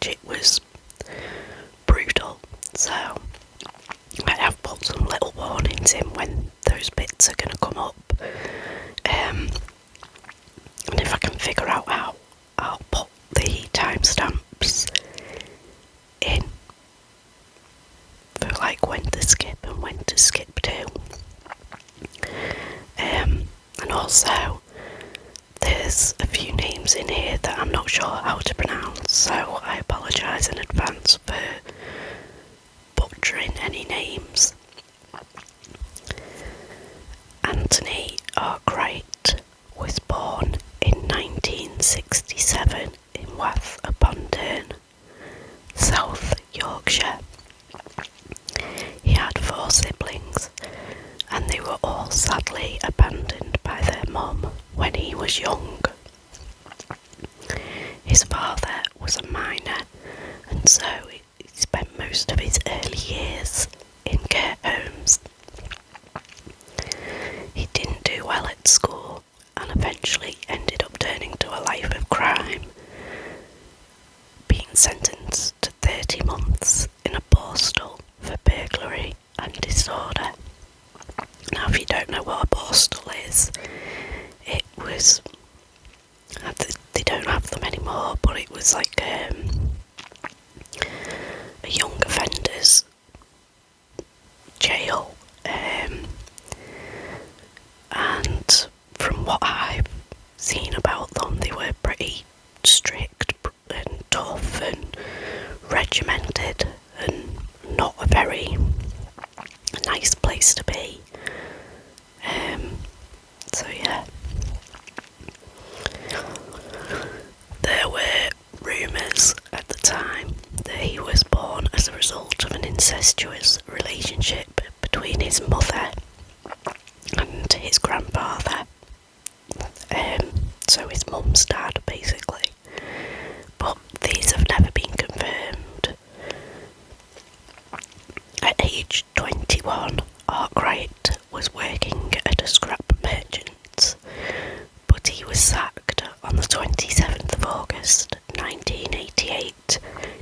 it was brutal. So I have put some little warnings in when those bits are going to come up. And if I can figure out how, I'll put the timestamps in for like when to skip and when to skip to. And also, there's a few names in here that I'm not sure how to pronounce, so I apologise in advance for butchering any names. Anthony Arkwright was born in 1967 in Wath upon Dearn, South Yorkshire. He had 4 siblings, and they were all sadly abandoned by their mum when he was young. His father was a miner, and so he spent most of his early years in care homes. He didn't do well at school and eventually ended up turning to a life of crime, being sentenced to 30 months in a borstal for burglary and disorder. Now, if you don't know what a borstal is, it was, they don't have them anymore, but it was like a young offenders jail, and from what I've seen about them, they were pretty strict and tough and regimented and not a very nice place to be. So yeah, there were rumours at the time that he was born as a result of an incestuous relationship between his mother and his grandfather, so his mum's dad basically, but these have never been confirmed. At age 21, Arkwright was working at a scrap merchant's, but he was sacked on the 27th of August 1988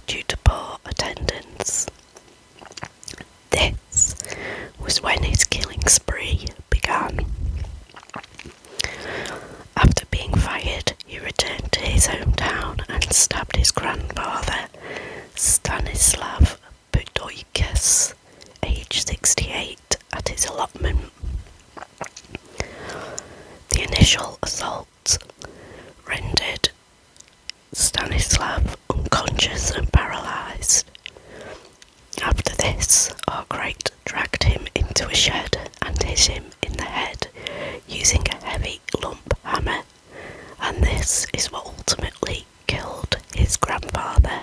due to poor attendance. This was when his killing spree began. After being fired, he returned to his hometown and stabbed his grandfather, Stanislav Budoikis, age 68, at his allotment. The initial assault rendered Stanislav unconscious and paralysed. After this, Arkwright dragged him into a shed and hit him in the head using a heavy lump hammer, and this is what ultimately killed his grandfather.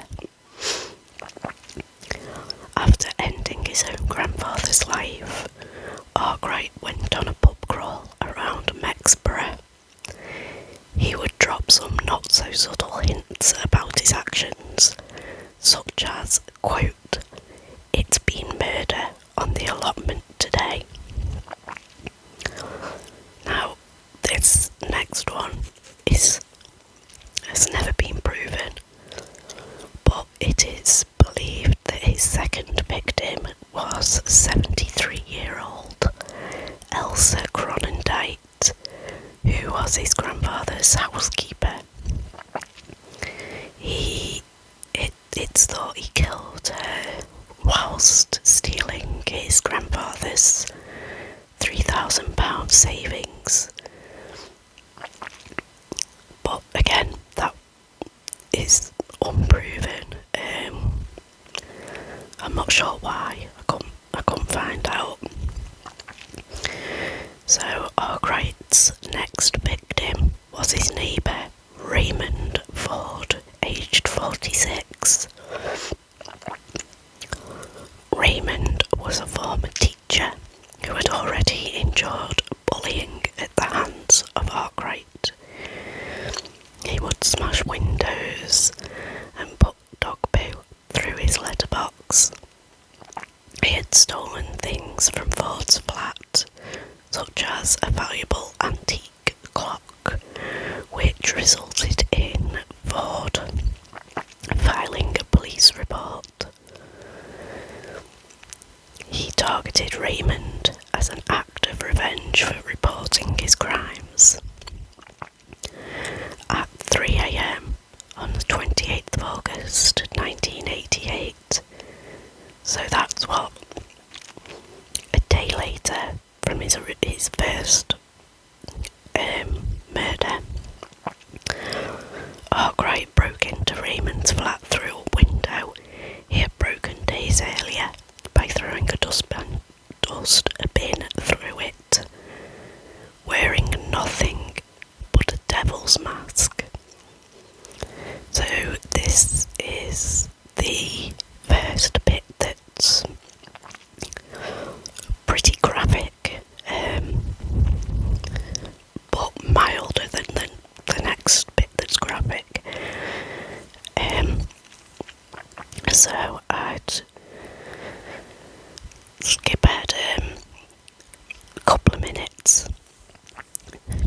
After ending his own grandfather's life, Arkwright went on a pub crawl around Mexborough. He would drop some not so subtle hints about his actions, such as, quote, "It's been murder on the allotment today." Now, this next one has never been proven, but it is believed that his second victim was 73-year-old Elsa Cronendite, who was his grandfather's housekeeper. It's thought he killed her whilst stealing his grandfather's £3,000 savings. But again, that is unproven. I'm not sure why. I couldn't find out. So Arkwright's next victim was his neighbour, Raymond Ford, aged 46. Raymond was a former teacher who had already endured bullying at the hands of Arkwright. He would smash windows and put dog poo through his letterbox. He had stolen things from Ford's flat, such as a valuable antique clock, which resulted in Ford filing a targeted Raymond as an act of revenge for reporting his crimes. At 3 a.m. on the 28th of August 1988, so that's what, a day later from his first murder, Arkwright broke into Raymond's flat through a window he had broken days earlier by throwing a dust bin through it, wearing nothing but a devil's mask. So this is the first bit that's pretty graphic, but milder than the next bit that's graphic. So I'd skip ahead a couple of minutes,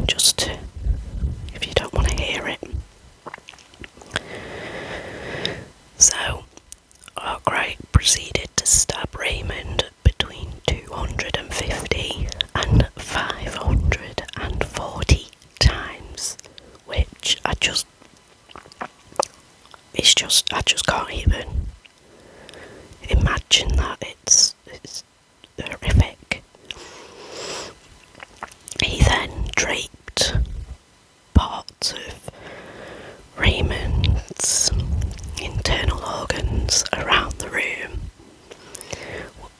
just to, if you don't want to hear it. So Arkwright proceeded to stab Raymond between 250 and 540 times, which I just can't even imagine that. It's horrific. He then draped parts of Raymond's internal organs around the room,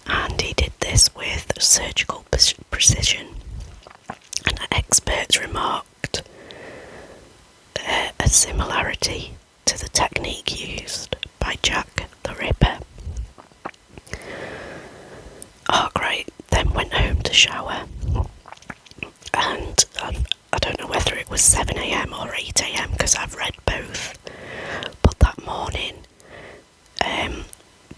and he did this with surgical precision, and experts remarked a similarity to the technique used by Jack the Ripper. Arkwright then went home to shower, and I don't know whether it was 7 a.m. or 8 a.m. because I've read both, but that morning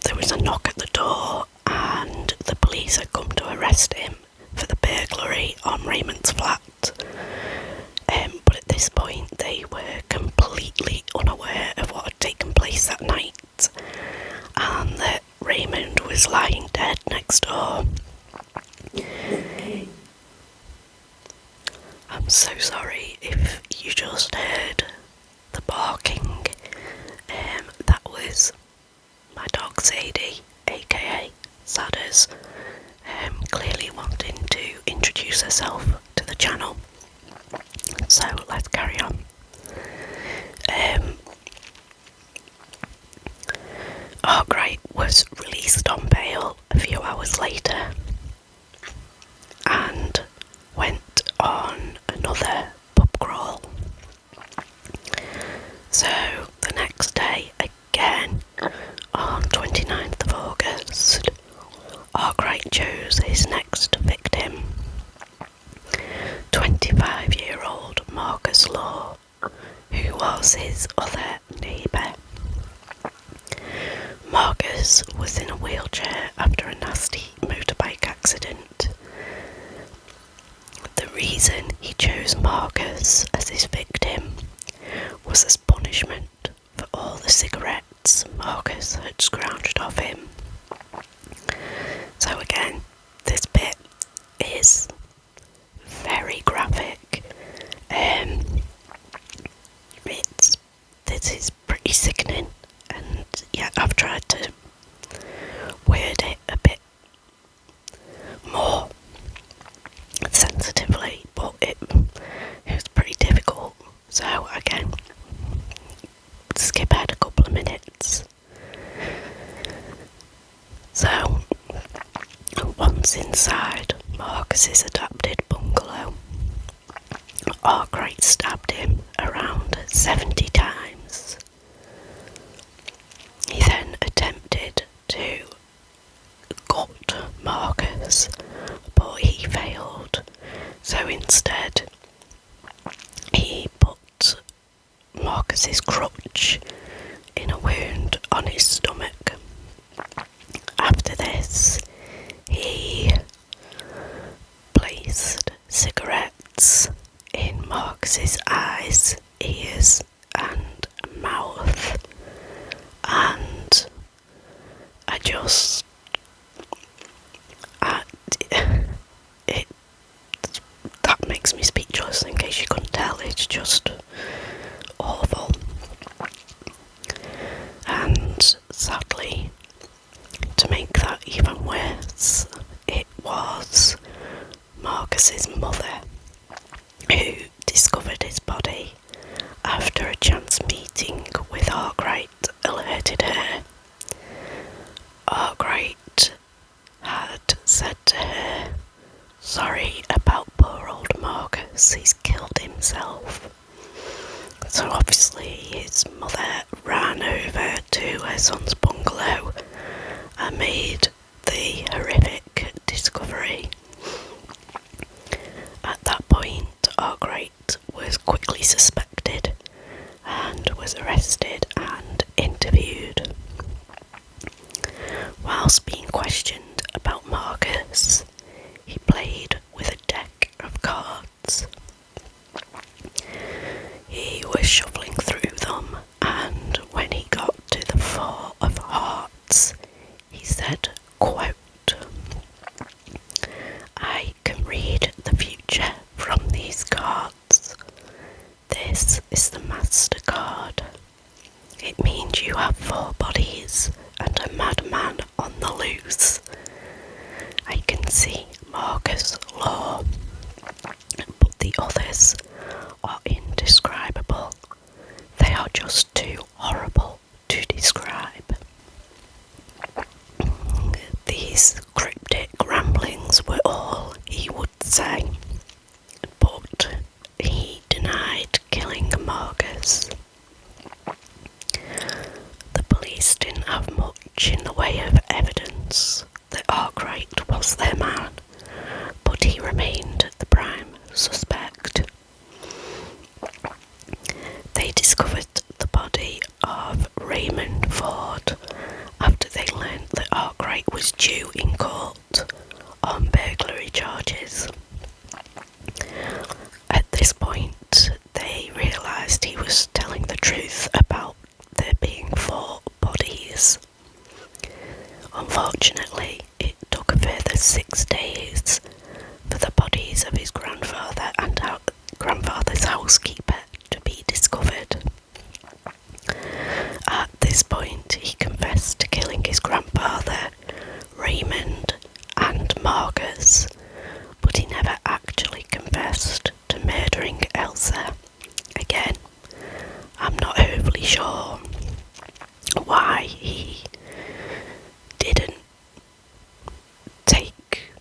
there was a knock at the door and the police had come to arrest him for the burglary on Raymond's flat. But at this point they were completely unaware of what had taken place that night, and that Raymond was lying dead next door. I'm so sorry if you just heard the barking. That was my dog Sadie, aka Sadders, clearly wanting to introduce herself to the channel. So let's carry on. Arkwright was released on bail a few hours later and went on another pub crawl. So the next day, again on 29th of August, Arkwright chose his next victim, 25-year-old Marcus Law, who was his other neighbour. Marcus was in a wheelchair after a nasty motorbike accident. The reason he chose Marcus as his victim was as punishment for all the cigarettes Marcus had scrounged off him. So again, this bit is very graphic. This is pretty sickening, and yeah, I've tried to word it a bit more sensitively, but it was pretty difficult. So again, skip ahead a couple of minutes. So once inside Marcus's adapted bungalow, Arkwright stabbed him around 70 times. He then attempted to gut Marcus, but he failed. So instead, he put Marcus's crutch in a wound on his stomach. After this, he placed couldn't tell. It's just awful. And sadly, to make that even worse, it was Marcus's mother who discovered his body after a chance meeting with Arkwright alerted her. Arkwright had said to her, "Sorry about poor old Marcus, he's killed himself." So obviously his mother ran over to her son's bungalow and made the horrific discovery. At that point, Arkwright was quickly suspected and was arrested and interviewed. Whilst being questioned about Marcus, he played with a deck of cards. He was shuffling through them, and when he got to the 4 of hearts, he said, quote, "I can read the future from these cards. This is the Master card. It means you have 4 bodies and a madman on the loose. I can see Marcus Law, but the others are indescribable. They are just too horrible to describe." These cryptic ramblings were all he would say, but he denied killing Marcus. The police didn't have much in the way of evidence that Arkwright was their man, but he remained the prime suspect. They discovered the body of Raymond Ford after they learned that Arkwright was due in court on burglary charges. At this point, they realised he was telling the truth about there being 4 bodies. Unfortunately, it took a further 6 days for the bodies of his grandfather and grandfather's housekeeper to be discovered. At this point, he confessed to killing his grandfather, Raymond, and Marcus, but he never actually confessed to murdering Elsa. Again, I'm not overly sure why he didn't take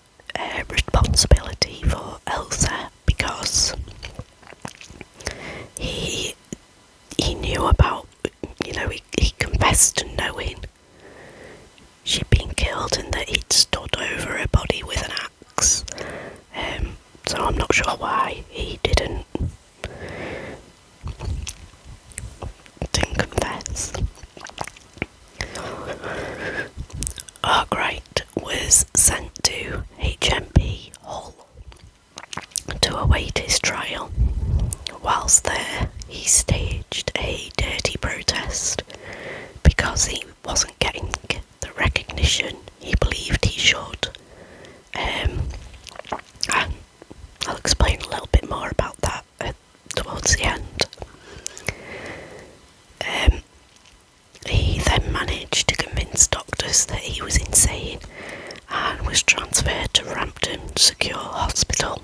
responsibility for Elsa, because he knew about, he confessed to knowing she'd been killed and that he'd stood over her body with an axe. So I'm not sure why he didn't confess. Arkwright was sent to HMP Hull to await his trial. Whilst there, he staged a dirty protest because he wasn't getting the recognition he believed he should. And I'll explain a little bit more about that towards the end. He then managed to convince doctors that he was insane and was transferred to Rampton Secure Hospital.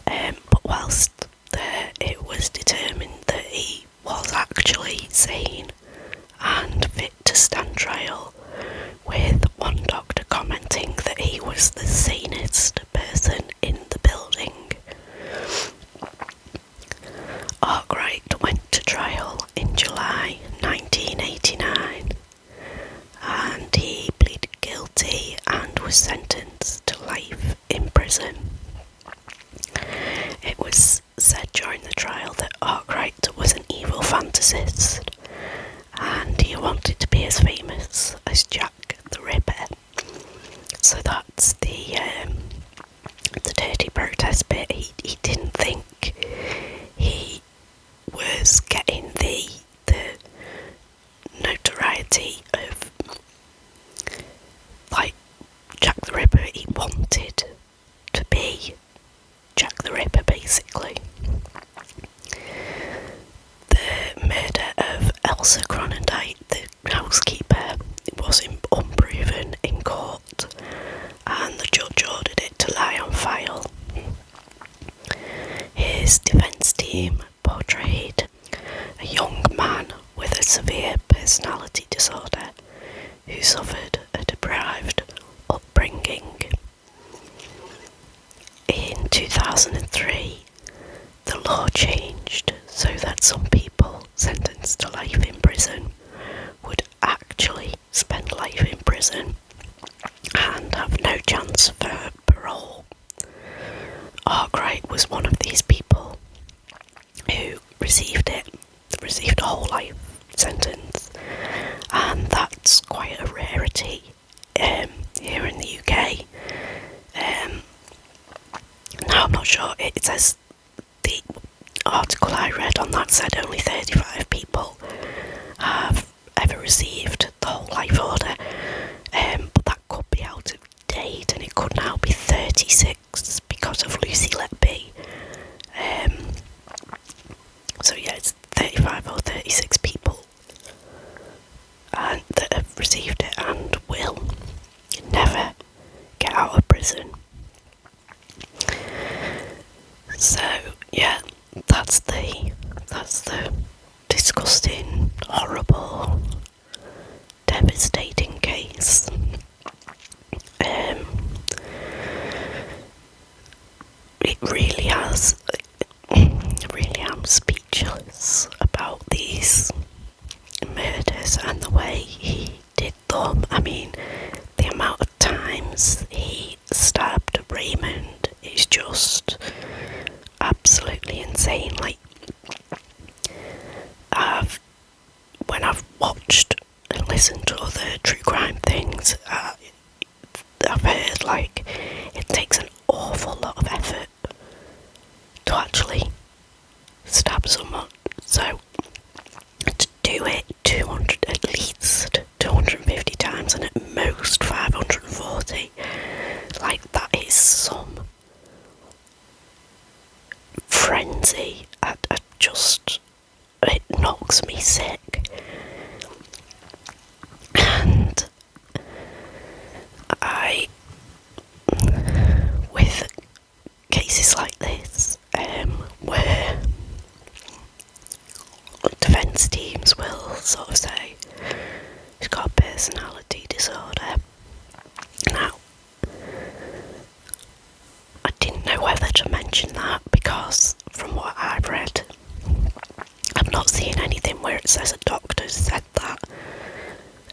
But whilst there, it was determined that he was actually sane and fit to stand trial, with one doctor commenting that he was the sanest person in the building. Arkwright went to trial in July 1989, and he pleaded guilty and was sentenced to life in prison. It was said during the trial that Arkwright was an evil fantasist, and he wanted to be as famous as Jack the Ripper. So that's the dirty protest bit. He didn't think he was getting the notoriety of like Jack the Ripper. He wanted to be Jack the Ripper, basically. Elsa Cronendite, the housekeeper, was unproven in court, and the judge ordered it to lie on file. His defence team portrayed a young man with a severe personality disorder who suffered a deprived upbringing. In 2003, the law changed so that some people sentenced to life in prison would actually spend life in prison and have no chance for parole. Arkwright was one of these people who received a whole life sentence, and that's quite a rarity here in the UK. Now I'm not sure, it says the article I read on that said only 35 people have ever received the whole life order, but that could be out of date, and it could now be 36 because of Lucy Letby. So yeah, it's 35 or 36 people that have received it and will never get out of prison. So yeah, that's the disgusting, horrible, devastating case. It really has. Really am speechless about these murders and the way he did them. I mean, the amount of times he stabbed Raymond is just absolutely insane. Like, when I've watched and listened to other true crime things, I've heard like it takes an awful lot of effort to actually stab someone. So to do it at least 250 times and at most 540, like, that is some frenzy. It knocks me sick. And with cases like this, where defence teams will sort of say he's got a personality disorder. Now, I didn't know whether to mention that because from what I've read, I've not seen anything where it says a doctor said that,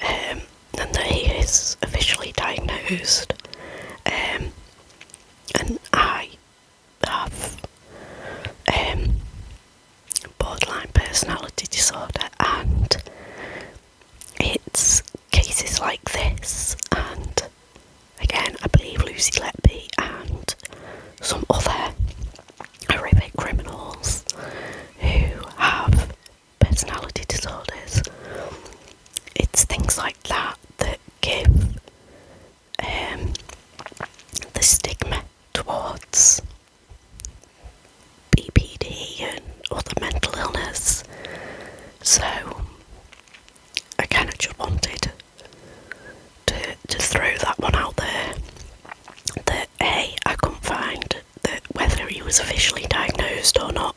and that he is officially diagnosed. And I have borderline personality disorder, and it's cases like this, and again, I believe Lucy Letby and some other horrific criminals who have personality disorders. It's things like that that give the stigma towards BPD and other mental illness. So I kind of just wanted to throw that one out there, that A, I couldn't find that whether he was officially diagnosed or not,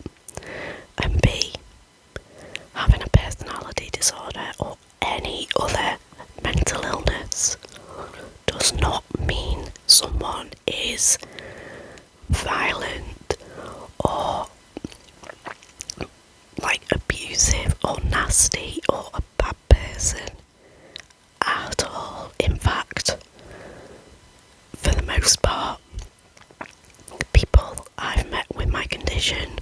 and B, having a personality disorder or any other mental illness does not mean someone is violent or like abusive or nasty or a bad person at all. In fact, for the most part, the people I've met with my condition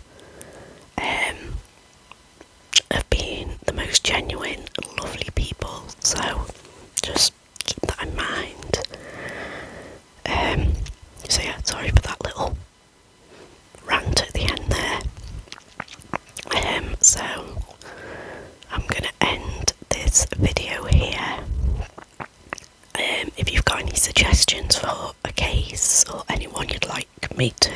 have been the most genuine, lovely people, so just keep that in mind. So yeah, sorry for that little rant at the end there. So I'm gonna end this video here. If you've got any suggestions for a case or anyone you'd like me to